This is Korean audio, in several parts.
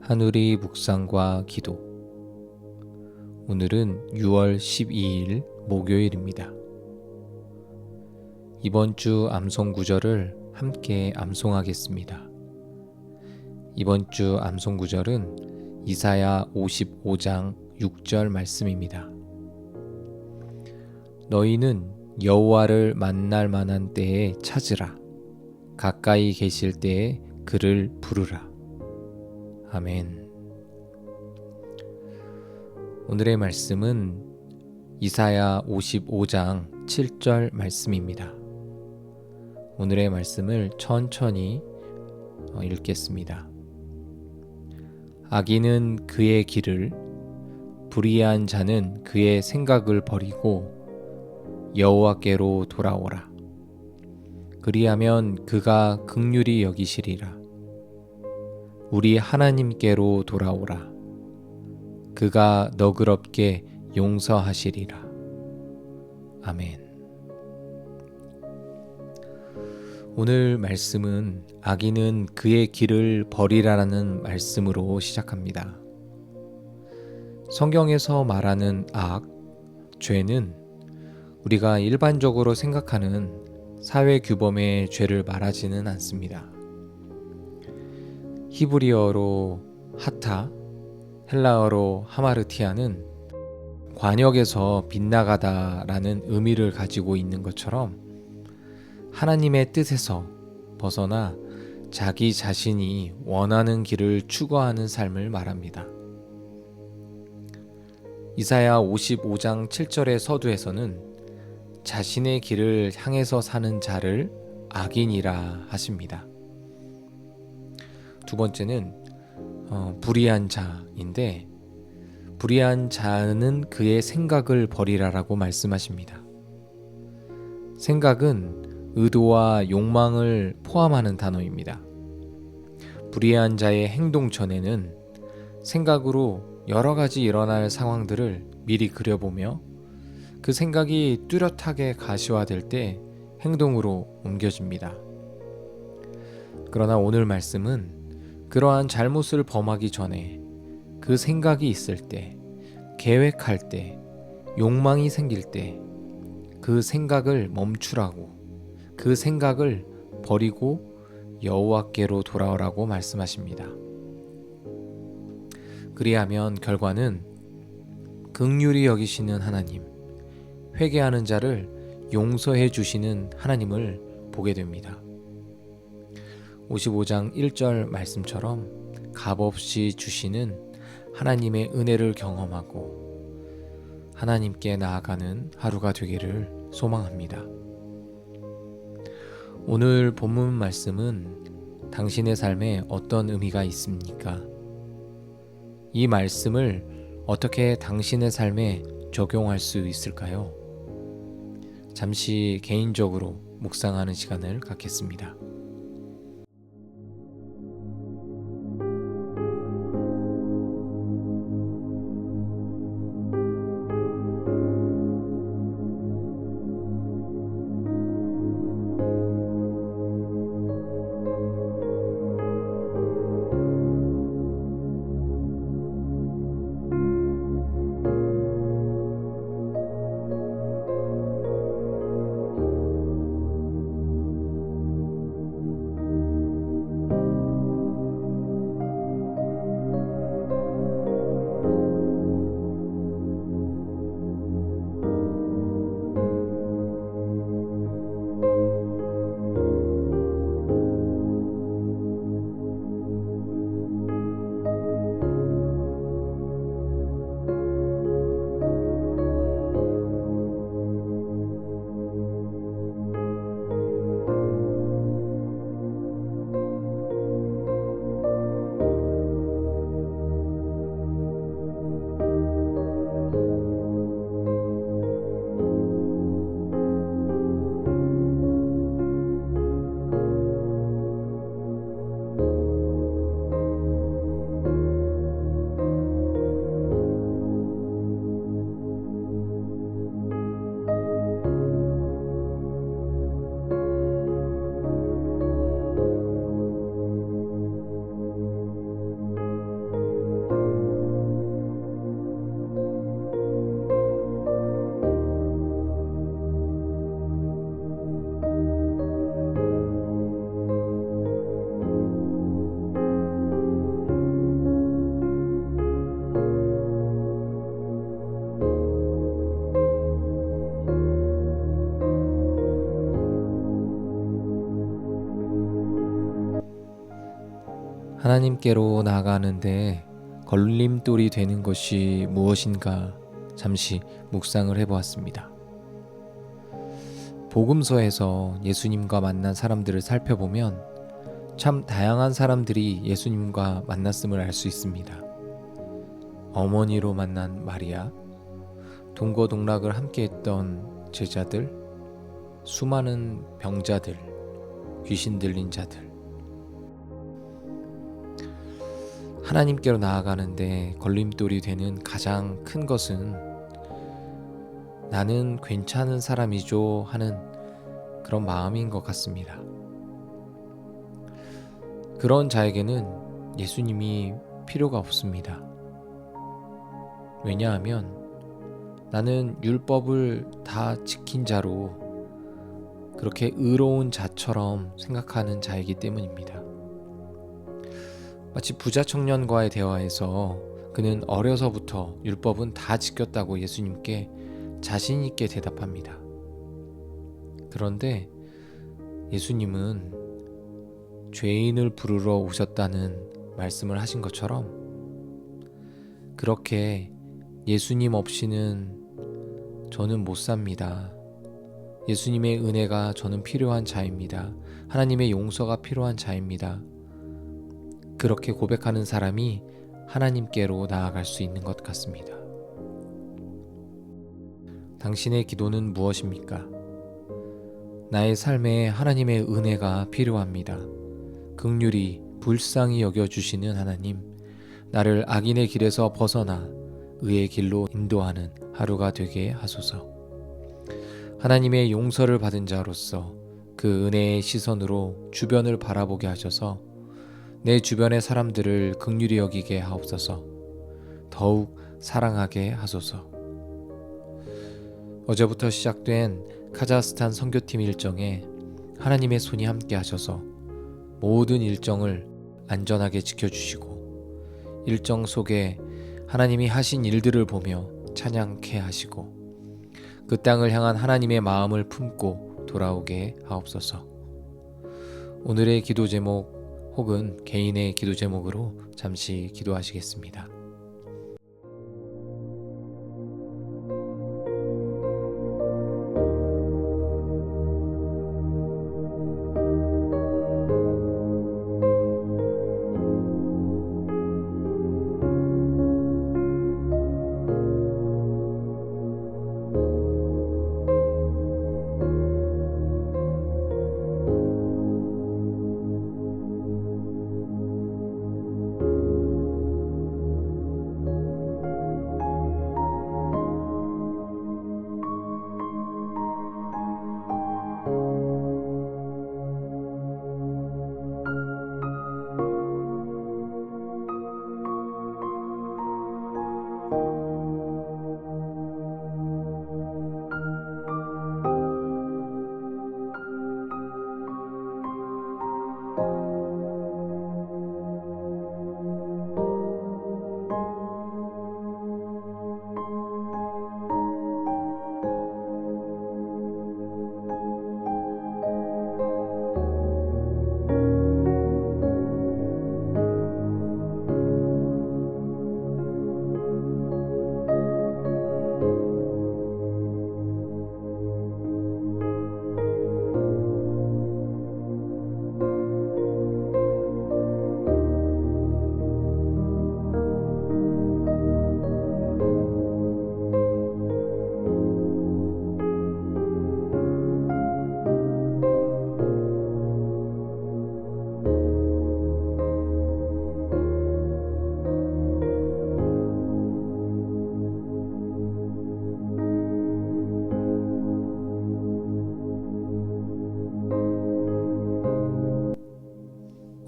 한우리 묵상과 기도. 오늘은 6월 12일 목요일입니다. 이번 주 암송 구절을 함께 암송하겠습니다. 이번 주 암송 구절은 이사야 55장 6절 말씀입니다. 너희는 여호와를 만날 만한 때에 찾으라. 가까이 계실 때에 그를 부르라. 아멘. 오늘의 말씀은 이사야 55장 7절 말씀입니다. 오늘의 말씀을 천천히 읽겠습니다. 악인은 그의 길을, 불의한 자는 그의 생각을 버리고 여호와께로 돌아오라. 그리하면 그가 긍휼히 여기시리라. 우리 하나님께로 돌아오라. 그가 너그럽게 용서하시리라. 아멘. 오늘 말씀은 악인은 그의 길을 버리라는 말씀으로 시작합니다. 성경에서 말하는 악, 죄는 우리가 일반적으로 생각하는 사회 규범의 죄를 말하지는 않습니다. 히브리어로 하타, 헬라어로 하마르티아는 관역에서 빗나가다라는 의미를 가지고 있는 것처럼 하나님의 뜻에서 벗어나 자기 자신이 원하는 길을 추구하는 삶을 말합니다. 이사야 55장 7절의 서두에서는 자신의 길을 향해서 사는 자를 악인이라 하십니다. 두 번째는 불의한 자인데, 불의한 자는 그의 생각을 버리라라고 말씀하십니다. 생각은 의도와 욕망을 포함하는 단어입니다. 불의한 자의 행동 전에는 생각으로 여러 가지 일어날 상황들을 미리 그려보며 그 생각이 뚜렷하게 가시화될 때 행동으로 옮겨집니다. 그러나 오늘 말씀은 그러한 잘못을 범하기 전에 그 생각이 있을 때, 계획할 때, 욕망이 생길 때 그 생각을 멈추라고, 그 생각을 버리고 여호와께로 돌아오라고 말씀하십니다. 그리하면 결과는 긍휼히 여기시는 하나님, 회개하는 자를 용서해 주시는 하나님을 보게 됩니다. 55장 1절 말씀처럼 값없이 주시는 하나님의 은혜를 경험하고 하나님께 나아가는 하루가 되기를 소망합니다. 오늘 본문 말씀은 당신의 삶에 어떤 의미가 있습니까? 이 말씀을 어떻게 당신의 삶에 적용할 수 있을까요? 잠시 개인적으로 묵상하는 시간을 갖겠습니다. 하나님께로 나아가는데 걸림돌이 되는 것이 무엇인가 잠시 묵상을 해보았습니다. 복음서에서 예수님과 만난 사람들을 살펴보면 참 다양한 사람들이 예수님과 만났음을 알 수 있습니다. 어머니로 만난 마리아, 동거동락을 함께했던 제자들, 수많은 병자들, 귀신 들린 자들. 하나님께로 나아가는데 걸림돌이 되는 가장 큰 것은 나는 괜찮은 사람이죠 하는 그런 마음인 것 같습니다. 그런 자에게는 예수님이 필요가 없습니다. 왜냐하면 나는 율법을 다 지킨 자로 그렇게 의로운 자처럼 생각하는 자이기 때문입니다. 마치 부자 청년과의 대화에서 그는 어려서부터 율법은 다 지켰다고 예수님께 자신 있게 대답합니다. 그런데 예수님은 죄인을 부르러 오셨다는 말씀을 하신 것처럼 그렇게 예수님 없이는 저는 못 삽니다. 예수님의 은혜가 저는 필요한 자입니다. 하나님의 용서가 필요한 자입니다. 그렇게 고백하는 사람이 하나님께로 나아갈 수 있는 것 같습니다. 당신의 기도는 무엇입니까? 나의 삶에 하나님의 은혜가 필요합니다. 긍휼히 불쌍히 여겨주시는 하나님, 나를 악인의 길에서 벗어나 의의 길로 인도하는 하루가 되게 하소서. 하나님의 용서를 받은 자로서 그 은혜의 시선으로 주변을 바라보게 하셔서 내 주변의 사람들을 긍휼히 여기게 하옵소서. 더욱 사랑하게 하소서. 어제부터 시작된 카자흐스탄 선교팀 일정에 하나님의 손이 함께 하셔서 모든 일정을 안전하게 지켜주시고 일정 속에 하나님이 하신 일들을 보며 찬양케 하시고 그 땅을 향한 하나님의 마음을 품고 돌아오게 하옵소서. 오늘의 기도 제목 혹은 개인의 기도 제목으로 잠시 기도하시겠습니다.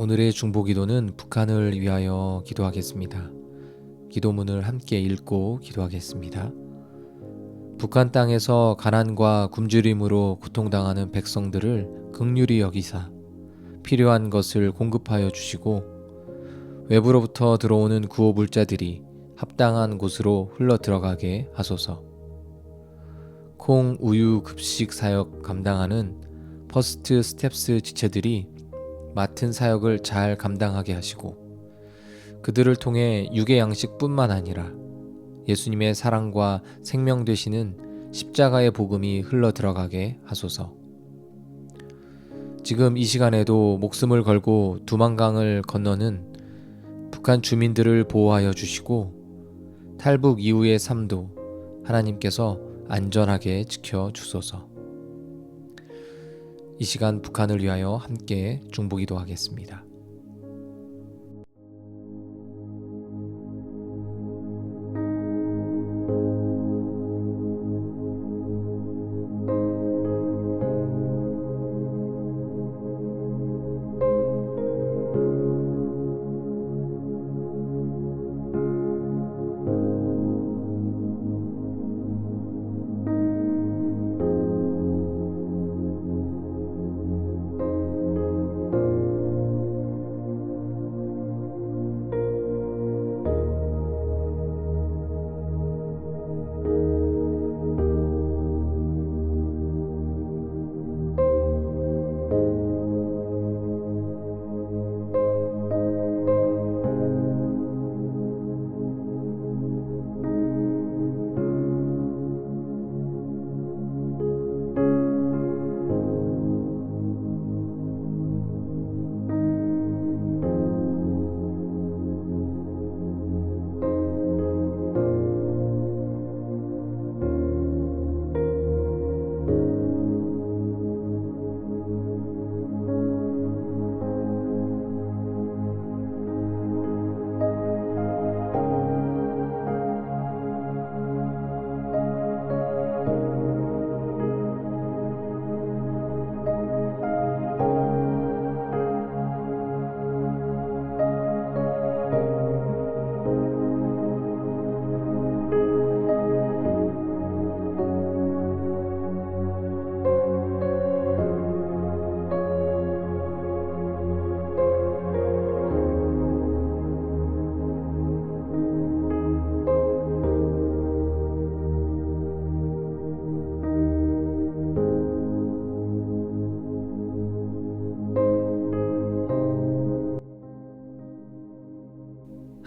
오늘의 중보기도는 북한을 위하여 기도하겠습니다. 기도문을 함께 읽고 기도하겠습니다. 북한 땅에서 가난과 굶주림으로 고통당하는 백성들을 긍휼히 여기사 필요한 것을 공급하여 주시고 외부로부터 들어오는 구호물자들이 합당한 곳으로 흘러 들어가게 하소서. 콩, 우유, 급식 사역 감당하는 퍼스트 스텝스 지체들이 맡은 사역을 잘 감당하게 하시고 그들을 통해 육의 양식뿐만 아니라 예수님의 사랑과 생명 되시는 십자가의 복음이 흘러 들어가게 하소서. 지금 이 시간에도 목숨을 걸고 두만강을 건너는 북한 주민들을 보호하여 주시고 탈북 이후의 삶도 하나님께서 안전하게 지켜 주소서. 이 시간 북한을 위하여 함께 중보기도 하겠습니다.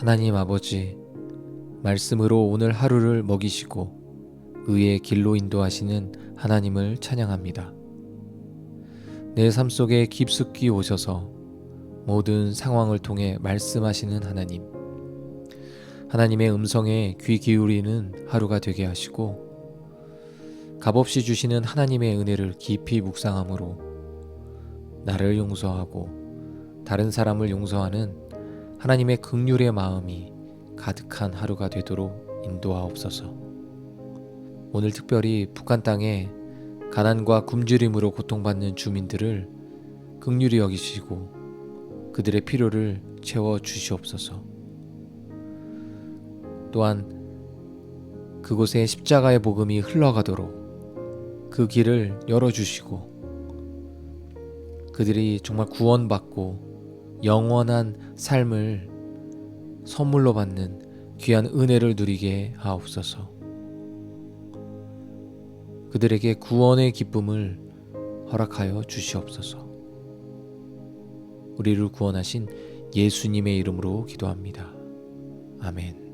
하나님 아버지, 말씀으로 오늘 하루를 먹이시고 의의 길로 인도하시는 하나님을 찬양합니다. 내 삶 속에 깊숙이 오셔서 모든 상황을 통해 말씀하시는 하나님, 하나님의 음성에 귀 기울이는 하루가 되게 하시고 값없이 주시는 하나님의 은혜를 깊이 묵상함으로 나를 용서하고 다른 사람을 용서하는 하나님의 긍휼의 마음이 가득한 하루가 되도록 인도하옵소서. 오늘 특별히 북한 땅에 가난과 굶주림으로 고통받는 주민들을 긍휼히 여기시고 그들의 필요를 채워 주시옵소서. 또한 그곳에 십자가의 복음이 흘러가도록 그 길을 열어주시고 그들이 정말 구원받고 영원한 삶을 선물로 받는 귀한 은혜를 누리게 하옵소서. 그들에게 구원의 기쁨을 허락하여 주시옵소서. 우리를 구원하신 예수님의 이름으로 기도합니다. 아멘.